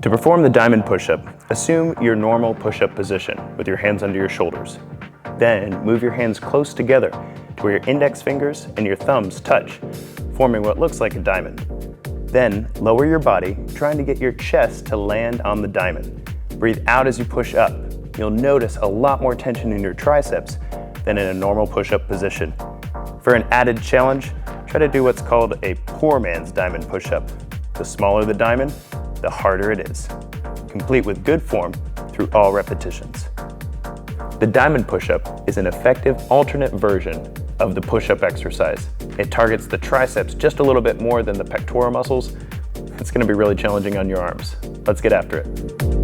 To perform the diamond push-up, assume your normal push-up position with your hands under your shoulders. Then move your hands close together to where your index fingers and your thumbs touch, forming what looks like a diamond. Then lower your body, trying to get your chest to land on the diamond. Breathe out as you push up. You'll notice a lot more tension in your triceps than in a normal push-up position. For an added challenge, try to do what's called a poor man's diamond push-up. The smaller the diamond, the harder it is. Complete with good form through all repetitions. The diamond push-up is an effective alternate version of the push-up exercise. It targets the triceps just a little bit more than the pectoral muscles. It's going to be really challenging on your arms. Let's get after it.